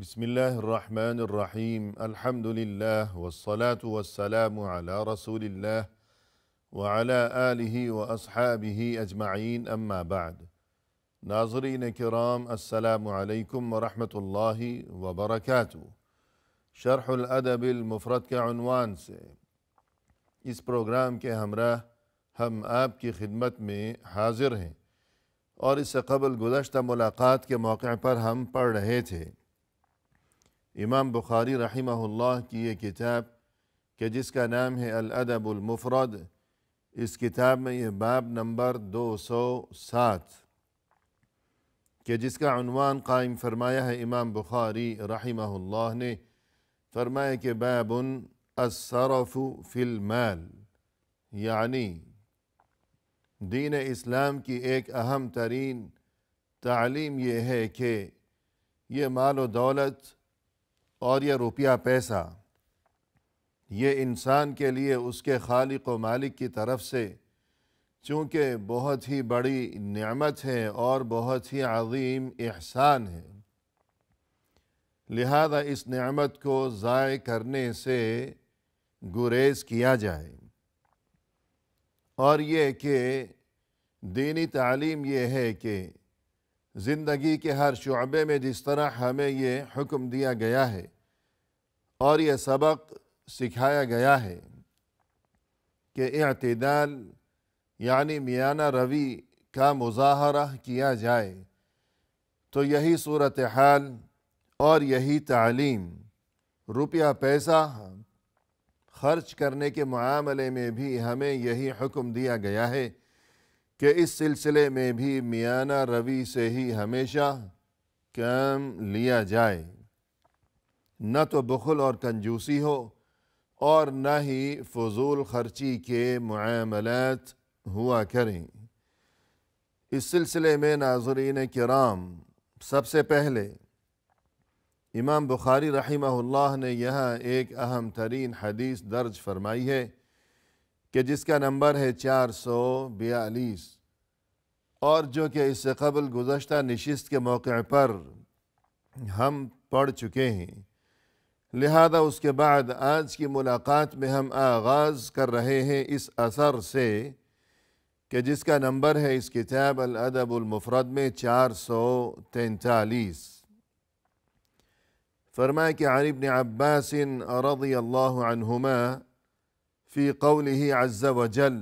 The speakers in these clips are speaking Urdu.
بسم الله الرحمن الرحيم الحمد لله والصلاة والسلام على رسول الله وعلى آله وأصحابه أجمعين أما بعد ناظرین کرام السلام علیکم ورحمۃ اللہ وبرکاتہ۔ شرح الادب المفرد کے عنوان سے اس پروگرام کے ہمراہ ہم آپ کی خدمت میں حاضر ہیں، اور اس سے قبل گزشتہ ملاقات کے موقع پر ہم پڑھ رہے تھے امام بخاری رحمہ اللہ کی یہ کتاب کہ جس کا نام ہے الادب المفرد۔ اس کتاب میں یہ باب نمبر 207 کہ جس کا عنوان قائم فرمایا ہے امام بخاری رحمہ اللہ نے، فرمایا کہ باب الصرف فی المال، یعنی دین اسلام کی ایک اہم ترین تعلیم یہ ہے کہ یہ مال و دولت اور یہ روپیہ پیسہ یہ انسان کے لیے اس کے خالق و مالک کی طرف سے چونکہ بہت ہی بڑی نعمت ہے اور بہت ہی عظیم احسان ہے، لہذا اس نعمت کو ضائع کرنے سے گریز کیا جائے۔ اور یہ کہ دینی تعلیم یہ ہے کہ زندگی کے ہر شعبے میں جس طرح ہمیں یہ حکم دیا گیا ہے اور یہ سبق سکھایا گیا ہے کہ اعتدال یعنی میانہ روی کا مظاہرہ کیا جائے، تو یہی صورتحال اور یہی تعلیم روپیہ پیسہ خرچ کرنے کے معاملے میں بھی ہمیں یہی حکم دیا گیا ہے کہ اس سلسلے میں بھی میانہ روی سے ہی ہمیشہ کام لیا جائے، نہ تو بخل اور کنجوسی ہو اور نہ ہی فضول خرچی کے معاملات ہوا کریں۔ اس سلسلے میں ناظرین کرام سب سے پہلے امام بخاری رحمہ اللہ نے یہاں ایک اہم ترین حدیث درج فرمائی ہے کہ جس کا نمبر ہے 442، اور جو کہ اس سے قبل گزشتہ نشست کے موقع پر ہم پڑھ چکے ہیں، لہذا اس کے بعد آج کی ملاقات میں ہم آغاز کر رہے ہیں اس اثر سے کہ جس کا نمبر ہے اس کتاب الادب المفرد میں 443۔ فرمایا کہ عن ابن عباس رضی اللہ عنہما فی قوله عز وجل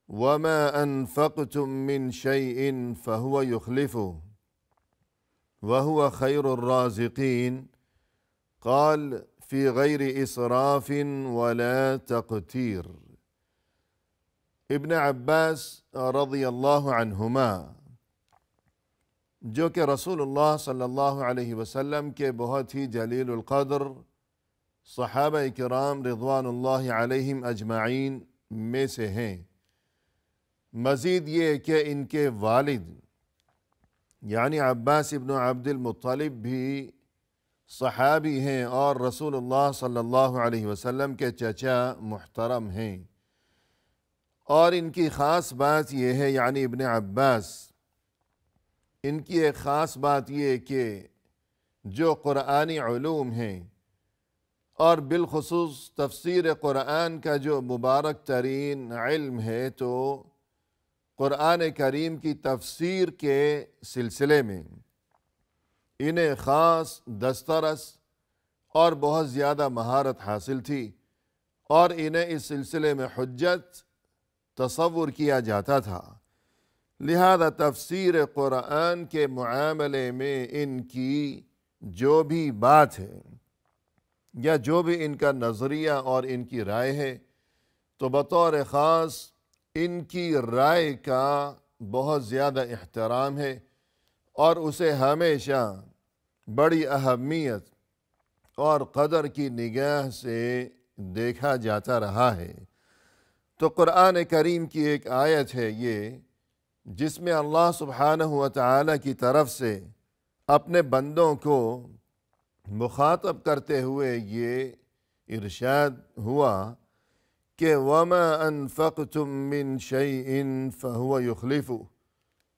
وما انفقتم من شيء فهو يخلفه وهو خير الرازقين قال في غير اسراف ولا تقتير۔ ابن عباس رضی اللہ عنہما جو کہ رسول اللہ صلی اللہ علیہ وسلم کے بہت ہی جلیل القدر صحابہ کرام رضوان اللہ علیہم اجمعین میں سے ہیں، مزید یہ کہ ان کے والد یعنی عباس ابن عبد المطلب بھی صحابی ہیں اور رسول اللہ صلی اللہ علیہ وسلم کے چچا محترم ہیں، اور ان کی خاص بات یہ ہے یعنی ابن عباس ان کی ایک خاص بات یہ کہ جو قرآنی علوم ہیں اور بالخصوص تفسیر قرآن کا جو مبارک ترین علم ہے، تو قرآن کریم کی تفسیر کے سلسلے میں انہیں خاص دسترس اور بہت زیادہ مہارت حاصل تھی، اور انہیں اس سلسلے میں حجت تصور کیا جاتا تھا، لہذا تفسیر قرآن کے معاملے میں ان کی جو بھی بات ہے یا جو بھی ان کا نظریہ اور ان کی رائے ہے، تو بطور خاص ان کی رائے کا بہت زیادہ احترام ہے اور اسے ہمیشہ بڑی اہمیت اور قدر کی نگاہ سے دیکھا جاتا رہا ہے۔ تو قرآن کریم کی ایک آیت ہے یہ جس میں اللہ سبحانہ وتعالی کی طرف سے اپنے بندوں کو مخاطب کرتے ہوئے یہ ارشاد ہوا کہ وَمَا أَنفَقْتُم مِّن شَيْءٍ فَهُوَ يُخْلِفُهُ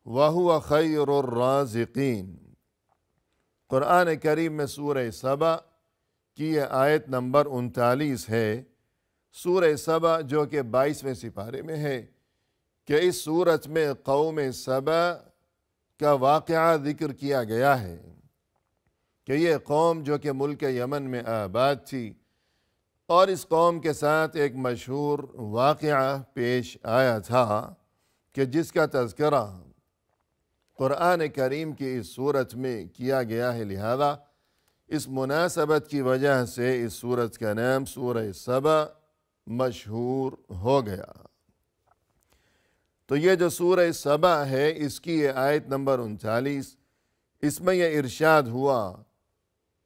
وَهُوَ خَيْرُ الرَّازِقِينَ۔ قرآن کریم میں سورہ سبا کی یہ آیت نمبر 39 ہے۔ سورہ سبا جو کہ 22ویں سپارے میں ہے کہ اس سورت میں قوم سبا کا واقعہ ذکر کیا گیا ہے کہ یہ قوم جو کہ ملک یمن میں آباد تھی، اور اس قوم کے ساتھ ایک مشہور واقعہ پیش آیا تھا کہ جس کا تذکرہ قرآن کریم کی اس سورت میں کیا گیا ہے، لہذا اس مناسبت کی وجہ سے اس سورت کا نام سورہ سبا مشہور ہو گیا۔ تو یہ جو سورہ سبا ہے اس کی یہ آیت نمبر 39، اس میں یہ ارشاد ہوا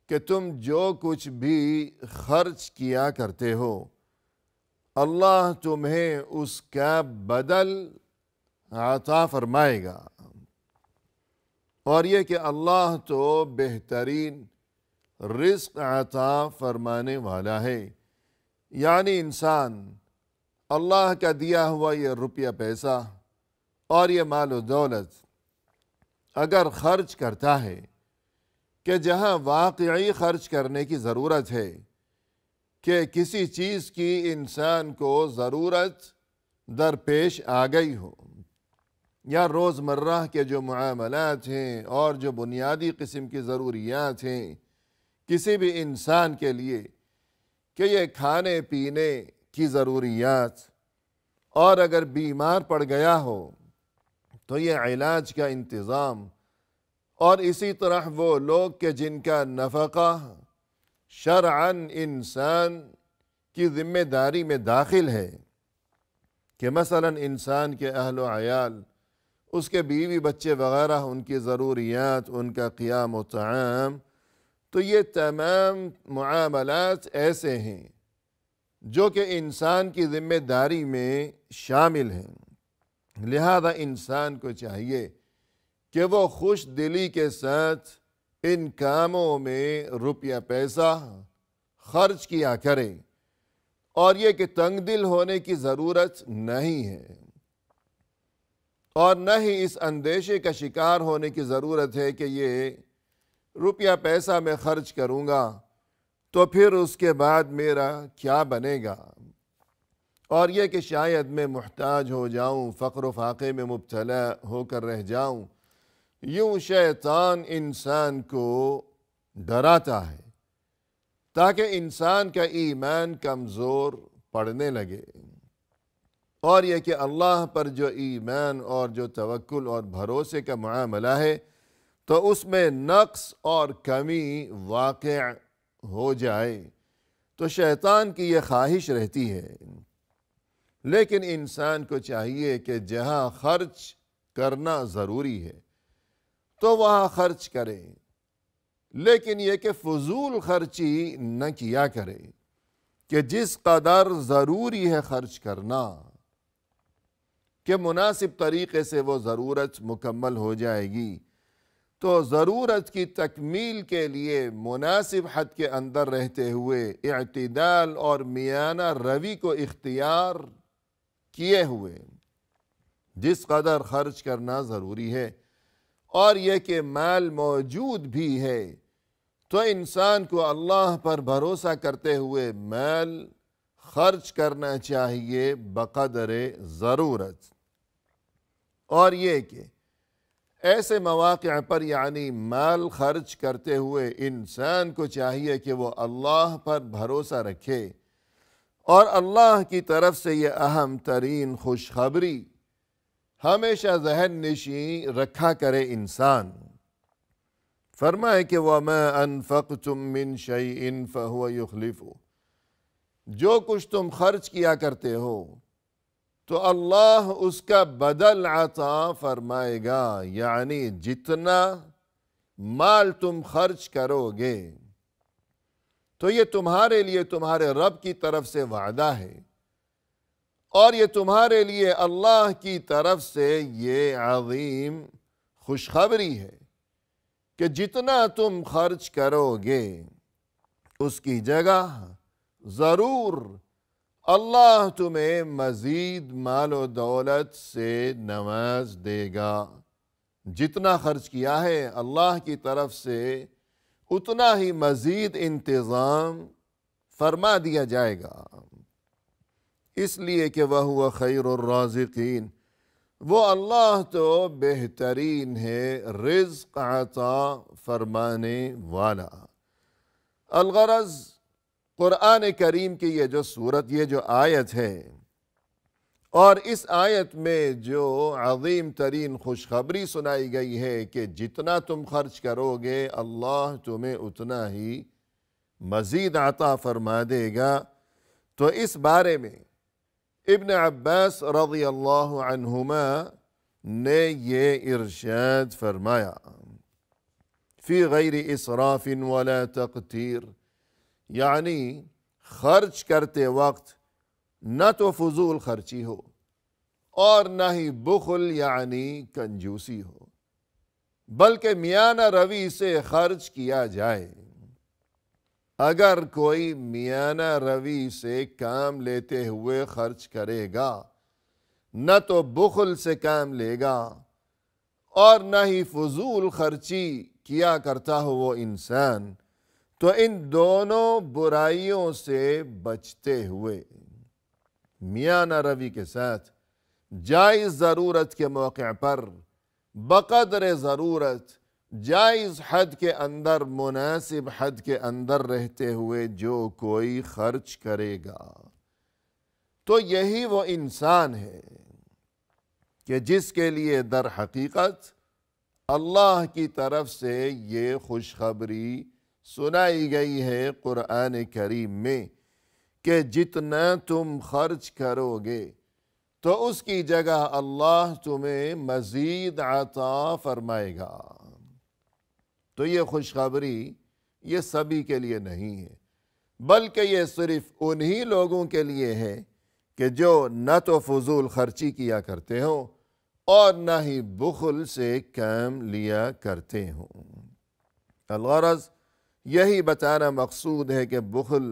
کہ تم جو کچھ بھی خرچ کیا کرتے ہو اللہ تمہیں اس کا بدل عطا فرمائے گا، اور یہ کہ اللہ تو بہترین رزق عطا فرمانے والا ہے۔ یعنی انسان اللہ کا دیا ہوا یہ روپیہ پیسہ اور یہ مال و دولت اگر خرچ کرتا ہے کہ جہاں واقعی خرچ کرنے کی ضرورت ہے، کہ کسی چیز کی انسان کو ضرورت درپیش آ گئی ہو، یا روزمرہ کے جو معاملات ہیں اور جو بنیادی قسم کی ضروریات ہیں کسی بھی انسان کے لیے، کہ یہ کھانے پینے کی ضروریات، اور اگر بیمار پڑ گیا ہو تو یہ علاج کا انتظام، اور اسی طرح وہ لوگ کہ جن کا نفقہ شرعاً انسان کی ذمہ داری میں داخل ہے، کہ مثلا انسان کے اہل و عیال، اس کے بیوی بچے وغیرہ، ان کی ضروریات، ان کا قیام و طعام، تو یہ تمام معاملات ایسے ہیں جو کہ انسان کی ذمہ داری میں شامل ہیں۔ لہذا انسان کو چاہیے کہ وہ خوش دلی کے ساتھ ان کاموں میں روپیہ پیسہ خرچ کیا کرے، اور یہ کہ تنگ دل ہونے کی ضرورت نہیں ہے، اور نہ ہی اس اندیشے کا شکار ہونے کی ضرورت ہے کہ یہ روپیہ پیسہ میں خرچ کروں گا تو پھر اس کے بعد میرا کیا بنے گا، اور یہ کہ شاید میں محتاج ہو جاؤں، فقر و فاقے میں مبتلا ہو کر رہ جاؤں۔ یوں شیطان انسان کو ڈراتا ہے تاکہ انسان کا ایمان کمزور پڑنے لگے، اور یہ کہ اللہ پر جو ایمان اور جو توکل اور بھروسے کا معاملہ ہے تو اس میں نقص اور کمی واقع ہو جائے، تو شیطان کی یہ خواہش رہتی ہے۔ لیکن انسان کو چاہیے کہ جہاں خرچ کرنا ضروری ہے تو وہاں خرچ کرے، لیکن یہ کہ فضول خرچی نہ کیا کرے، کہ جس قدر ضروری ہے خرچ کرنا، کہ مناسب طریقے سے وہ ضرورت مکمل ہو جائے گی، تو ضرورت کی تکمیل کے لیے مناسب حد کے اندر رہتے ہوئے اعتدال اور میانہ روی کو اختیار کیے ہوئے جس قدر خرچ کرنا ضروری ہے، اور یہ کہ مال موجود بھی ہے تو انسان کو اللہ پر بھروسہ کرتے ہوئے مال خرچ کرنا چاہیے بقدر ضرورت، اور یہ کہ ایسے مواقع پر یعنی مال خرچ کرتے ہوئے انسان کو چاہیے کہ وہ اللہ پر بھروسہ رکھے، اور اللہ کی طرف سے یہ اہم ترین خوشخبری ہمیشہ ذہن نشین رکھا کرے انسان۔ فرمائے کہ وَمَا أَنفَقْتُم مِّن شَيْءٍ فَهُوَ يُخْلِفُهُ، جو کچھ تم خرچ کیا کرتے ہو تو اللہ اس کا بدل عطا فرمائے گا، یعنی جتنا مال تم خرچ کرو گے تو یہ تمہارے لیے تمہارے رب کی طرف سے وعدہ ہے، اور یہ تمہارے لیے اللہ کی طرف سے یہ عظیم خوشخبری ہے کہ جتنا تم خرچ کرو گے اس کی جگہ ضرور اللہ تمہیں مزید مال و دولت سے نواز دے گا۔ جتنا خرچ کیا ہے اللہ کی طرف سے اتنا ہی مزید انتظام فرما دیا جائے گا، اس لیے کہ وَهُوَ خَيْرُ الرَّازِقِينَ، وہ اللہ تو بہترین ہے رزق عطا فرمانے والا۔ الغرض قرآن کریم کی یہ جو صورت، یہ جو آیت ہے، اور اس آیت میں جو عظیم ترین خوشخبری سنائی گئی ہے کہ جتنا تم خرچ کرو گے اللہ تمہیں اتنا ہی مزید عطا فرما دے گا، تو اس بارے میں ابن عباس رضی اللہ عنہما نے یہ ارشاد فرمایا، فی غیر اسراف ولا تقتیر، یعنی خرچ کرتے وقت نہ تو فضول خرچی ہو اور نہ ہی بخل یعنی کنجوسی ہو، بلکہ میانہ روی سے خرچ کیا جائے۔ اگر کوئی میانہ روی سے کام لیتے ہوئے خرچ کرے گا، نہ تو بخل سے کام لے گا اور نہ ہی فضول خرچی کیا کرتا ہو وہ انسان، تو ان دونوں برائیوں سے بچتے ہوئے میانہ روی کے ساتھ جائز ضرورت کے موقع پر بقدر ضرورت جائز حد کے اندر، مناسب حد کے اندر رہتے ہوئے جو کوئی خرچ کرے گا، تو یہی وہ انسان ہے کہ جس کے لیے در حقیقت اللہ کی طرف سے یہ خوشخبری سنائی گئی ہے قرآن کریم میں کہ جتنا تم خرچ کرو گے تو اس کی جگہ اللہ تمہیں مزید عطا فرمائے گا۔ تو یہ خوشخبری یہ سبھی کے لیے نہیں ہے، بلکہ یہ صرف انہی لوگوں کے لیے ہے کہ جو نہ تو فضول خرچی کیا کرتے ہوں اور نہ ہی بخل سے کام لیا کرتے ہوں۔ الغرض یہی بتانا مقصود ہے کہ بخل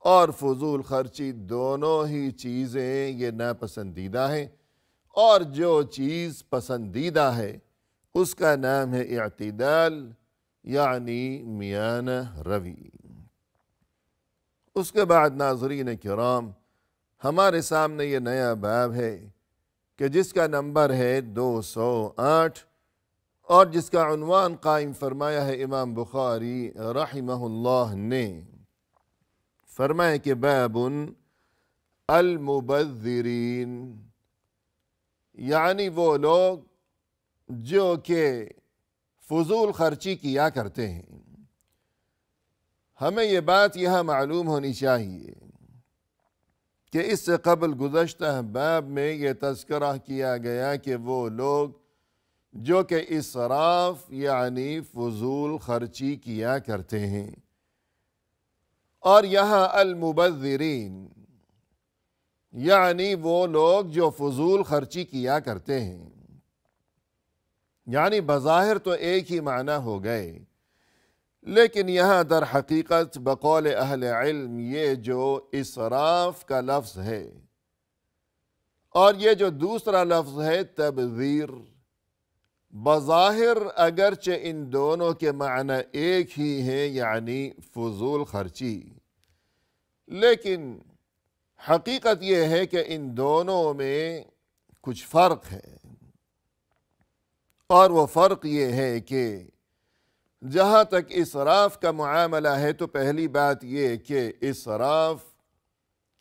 اور فضول خرچی دونوں ہی چیزیں یہ ناپسندیدہ ہیں، اور جو چیز پسندیدہ ہے اس کا نام ہے اعتدال، یعنی میانہ روی۔ اس کے بعد ناظرین کرام، ہمارے سامنے یہ نیا باب ہے کہ جس کا نمبر ہے 208 اور جس کا عنوان قائم فرمایا ہے امام بخاری رحمہ اللہ نے۔ فرمایا کہ باب المبذرین، یعنی وہ لوگ جو کہ فضول خرچی کیا کرتے ہیں۔ ہمیں یہ بات یہاں معلوم ہونی چاہیے کہ اس سے قبل گزشتہ باب میں یہ تذکرہ کیا گیا کہ وہ لوگ جو کہ اسراف یعنی فضول خرچی کیا کرتے ہیں، اور یہاں المبذرین یعنی وہ لوگ جو فضول خرچی کیا کرتے ہیں، یعنی بظاہر تو ایک ہی معنی ہو گئے، لیکن یہاں در حقیقت بقول اہل علم یہ جو اسراف کا لفظ ہے اور یہ جو دوسرا لفظ ہے تبذیر، بظاہر اگرچہ ان دونوں کے معنی ایک ہی ہیں یعنی فضول خرچی، لیکن حقیقت یہ ہے کہ ان دونوں میں کچھ فرق ہے، اور وہ فرق یہ ہے کہ جہاں تک اسراف کا معاملہ ہے تو پہلی بات یہ کہ اسراف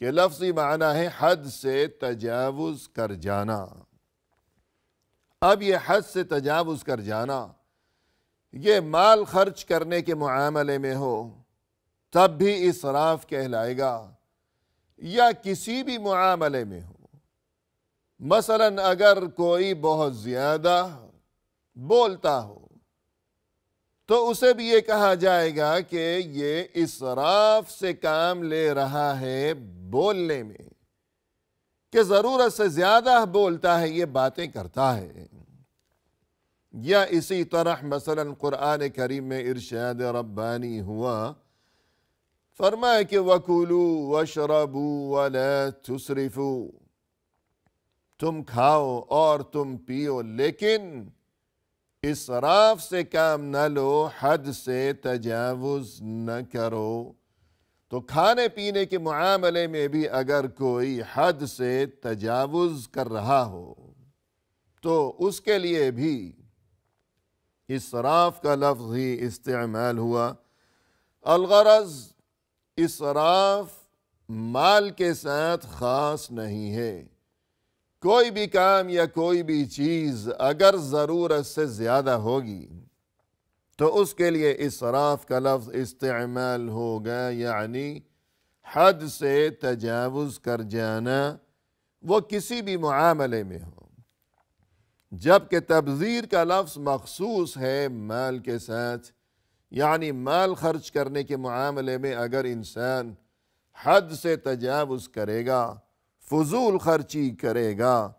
کے لفظی معنی ہے حد سے تجاوز کر جانا۔ اب یہ حد سے تجاوز کر جانا یہ مال خرچ کرنے کے معاملے میں ہو تب بھی اسراف کہلائے گا، یا کسی بھی معاملے میں ہو۔ مثلا اگر کوئی بہت زیادہ بولتا ہو تو اسے بھی یہ کہا جائے گا کہ یہ اسراف سے کام لے رہا ہے بولنے میں، کہ ضرورت سے زیادہ بولتا ہے، یہ باتیں کرتا ہے۔ یا اسی طرح مثلا قرآن کریم میں ارشاد ربانی ہوا، فرمائے کہ وَكُلُوا وَاشْرَبُوا وَلَا تُسْرِفُوا، تم کھاؤ اور تم پیو لیکن اسراف سے کام نہ لو، حد سے تجاوز نہ کرو۔ تو کھانے پینے کے معاملے میں بھی اگر کوئی حد سے تجاوز کر رہا ہو تو اس کے لیے بھی اسراف کا لفظ ہی استعمال ہوا۔ الغرض اسراف مال کے ساتھ خاص نہیں ہے۔ کوئی بھی کام یا کوئی بھی چیز اگر ضرورت سے زیادہ ہوگی تو اس کے لیے اسراف کا لفظ استعمال ہوگا، یعنی حد سے تجاوز کر جانا، وہ کسی بھی معاملے میں ہو۔ جبکہ تبذیر کا لفظ مخصوص ہے مال کے ساتھ، یعنی مال خرچ کرنے کے معاملے میں اگر انسان حد سے تجاوز کرے گا، فضول خرچی کرے گا،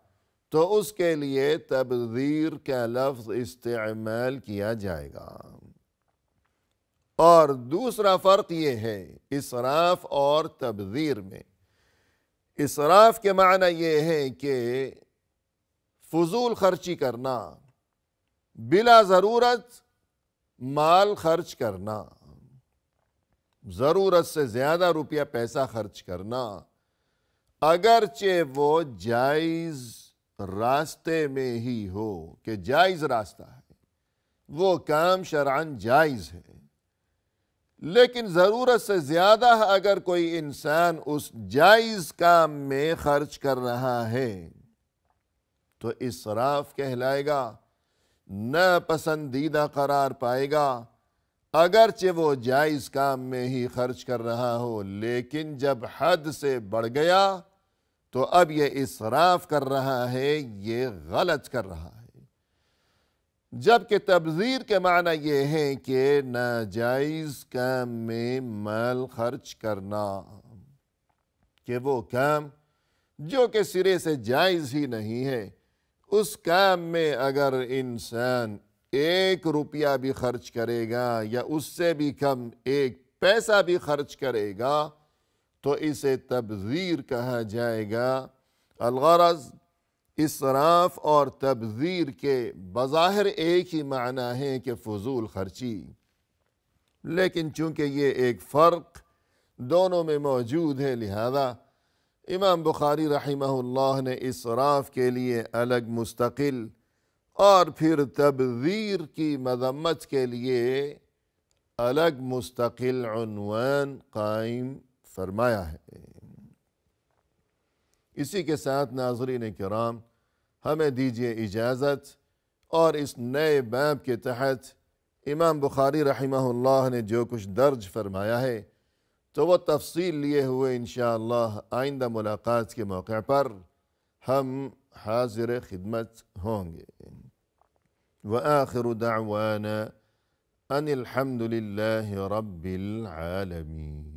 تو اس کے لیے تبذیر کا لفظ استعمال کیا جائے گا۔ اور دوسرا فرق یہ ہے اسراف اور تبذیر میں۔ اسراف کے معنی یہ ہے کہ فضول خرچی کرنا، بلا ضرورت مال خرچ کرنا، ضرورت سے زیادہ روپیہ پیسہ خرچ کرنا، اگرچہ وہ جائز راستے میں ہی ہو، کہ جائز راستہ ہے، وہ کام شرعاً جائز ہے، لیکن ضرورت سے زیادہ اگر کوئی انسان اس جائز کام میں خرچ کر رہا ہے تو اسراف کہلائے گا، ناپسندیدہ قرار پائے گا، اگرچہ وہ جائز کام میں ہی خرچ کر رہا ہو، لیکن جب حد سے بڑھ گیا تو اب یہ اسراف کر رہا ہے، یہ غلط کر رہا ہے۔ جبکہ تبذیر کے معنی یہ ہے کہ ناجائز کام میں مال خرچ کرنا، کہ وہ کام جو کہ سرے سے جائز ہی نہیں ہے، اس کام میں اگر انسان 1 روپیہ بھی خرچ کرے گا یا اس سے بھی کم 1 پیسہ بھی خرچ کرے گا تو اسے تبذیر کہا جائے گا۔ الغرض اسراف اور تبذیر کے بظاہر ایک ہی معنی ہے کہ فضول خرچی، لیکن چونکہ یہ ایک فرق دونوں میں موجود ہے، لہذا امام بخاری رحمہ اللہ نے اسراف کے لیے الگ مستقل اور پھر تبذیر کی مذمت کے لیے الگ مستقل عنوان قائم فرمایا ہے۔ اسی کے ساتھ ناظرین کرام ہمیں دیجیے اجازت، اور اس نئے باب کے تحت امام بخاری رحمہ اللہ نے جو کچھ درج فرمایا ہے تو وہ تفصیل لیے ہوئے انشاءاللہ آئندہ ملاقات کے موقع پر ہم حاضر خدمت ہوں گے۔ وآخر دعوانا ان الحمد للہ رب العالمین۔